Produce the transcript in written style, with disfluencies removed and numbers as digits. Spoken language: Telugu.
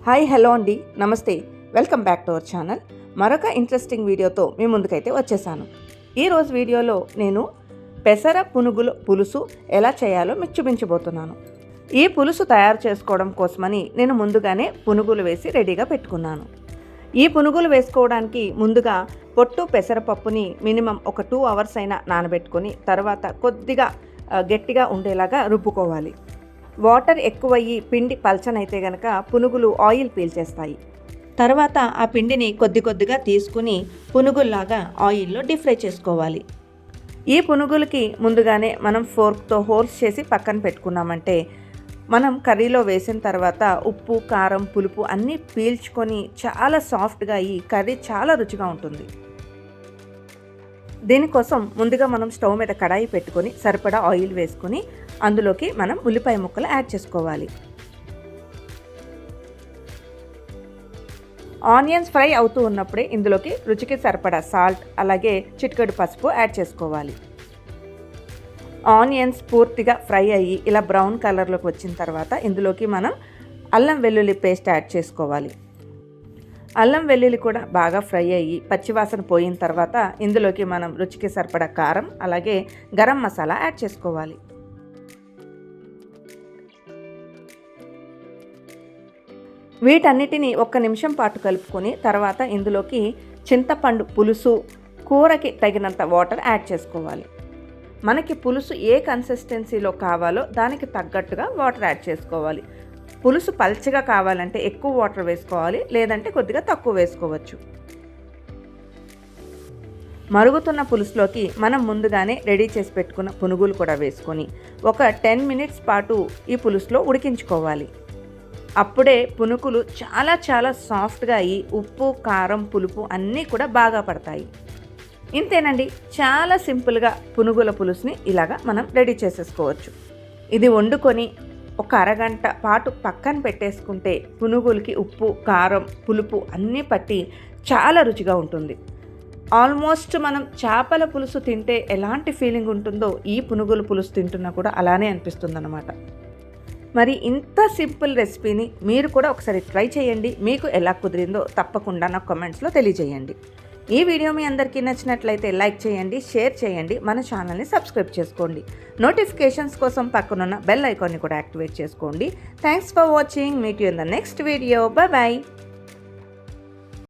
హాయ్ హలో అండి, నమస్తే. Welcome back to our channel. మరొక ఇంట్రెస్టింగ్ వీడియోతో మీ ముందుకైతే వచ్చేసాను. ఈరోజు వీడియోలో నేను పెసర పునుగుల పులుసు ఎలా చేయాలో మీకు చూపించబోతున్నాను. ఈ పులుసు తయారు చేసుకోవడం కోసమని నేను ముందుగానే పునుగులు వేసి రెడీగా పెట్టుకున్నాను. ఈ పునుగులు వేసుకోవడానికి ముందుగా పొట్టు పెసరపప్పుని మినిమం ఒక 2 hours అయినా నానబెట్టుకొని తర్వాత కొద్దిగా గట్టిగా ఉండేలాగా రుబ్బుకోవాలి. వాటర్ ఎక్కువయ్యి పిండి పల్చనైతే గనక పునుగులు ఆయిల్ పీల్చేస్తాయి. తర్వాత ఆ పిండిని కొద్దిగా తీసుకుని పునుగుల్లాగా ఆయిల్లో డీప్ ఫ్రై చేసుకోవాలి. ఈ పునుగులకి ముందుగానే మనం ఫోర్క్తో హోల్స్ చేసి పక్కన పెట్టుకున్నామంటే మనం కర్రీలో వేసిన తర్వాత ఉప్పు, కారం, పులుపు అన్నీ పీల్చుకొని చాలా సాఫ్ట్గా అయ్యి కర్రీ చాలా రుచిగా ఉంటుంది. దీనికోసం ముందుగా మనం స్టవ్ మీద కడాయి పెట్టుకొని సరిపడా ఆయిల్ వేసుకొని అందులోకి మనం ఉల్లిపాయ ముక్కలు యాడ్ చేసుకోవాలి. ఆనియన్స్ ఫ్రై అవుతూ ఉన్నప్పుడే ఇందులోకి రుచికి సరిపడా సాల్ట్ అలాగే చిటికెడు పసుపు యాడ్ చేసుకోవాలి. ఆనియన్స్ పూర్తిగా ఫ్రై అయ్యి ఇలా బ్రౌన్ కలర్లోకి వచ్చిన తర్వాత ఇందులోకి మనం అల్లం వెల్లుల్లి పేస్ట్ యాడ్ చేసుకోవాలి. అల్లం వెల్లుల్లి కూడా బాగా ఫ్రై అయ్యి పచ్చివాసన పోయిన తర్వాత ఇందులోకి మనం రుచికి సరిపడా కారం అలాగే గరం మసాలా యాడ్ చేసుకోవాలి. వీటన్నిటిని 1 నిమిషం పాటు కలుపుకొని తర్వాత ఇందులోకి చింతపండు పులుసు, కూరకి తగినంత వాటర్ యాడ్ చేసుకోవాలి. మనకి పులుసు ఏ కన్సిస్టెన్సీలో కావాలో దానికి తగ్గట్టుగా వాటర్ యాడ్ చేసుకోవాలి. పులుసు పల్చగా కావాలంటే ఎక్కువ వాటర్ వేసుకోవాలి, లేదంటే కొద్దిగా తక్కువ వేసుకోవచ్చు. మరుగుతున్న పులుసులోకి మనం ముందుగానే రెడీ చేసి పెట్టుకున్న పునుగులు కూడా వేసుకొని ఒక 10 minutes పాటు ఈ పులుసులో ఉడికించుకోవాలి. అప్పుడే పునుగులు చాలా సాఫ్ట్గా అయ్యి ఉప్పు, కారం, పులుపు అన్నీ కూడా బాగా పడతాయి. ఇంతేనండి, చాలా సింపుల్గా పునుగుల పులుసుని ఇలాగా మనం రెడీ చేసేసుకోవచ్చు. ఇది వండుకొని ఒక అరగంట పాటు పక్కన పెట్టేసుకుంటే పునుగులకి ఉప్పు, కారం, పులుపు అన్నీ పట్టి చాలా రుచిగా ఉంటుంది. ఆల్మోస్ట్ మనం చేపల పులుసు తింటే ఎలాంటి ఫీలింగ్ ఉంటుందో ఈ పునుగుల పులుసు తింటున్నా కూడా అలానే అనిపిస్తుందన్నమాట. మరి ఇంత సింపుల్ రెసిపీని మీరు కూడా ఒకసారి ట్రై చేయండి. మీకు ఎలా కుదిరిందో తప్పకుండా నాకు కామెంట్స్లో తెలియజేయండి. ఈ వీడియో మీ అందరికీ నచ్చినట్లయితే లైక్ చేయండి, షేర్ చేయండి, మన ఛానల్ని సబ్స్క్రైబ్ చేసుకోండి. నోటిఫికేషన్స్ కోసం పక్కనున్న బెల్ ఐకాన్ని కూడా యాక్టివేట్ చేసుకోండి. Thanks for watching. Meet you in the next video. Bye.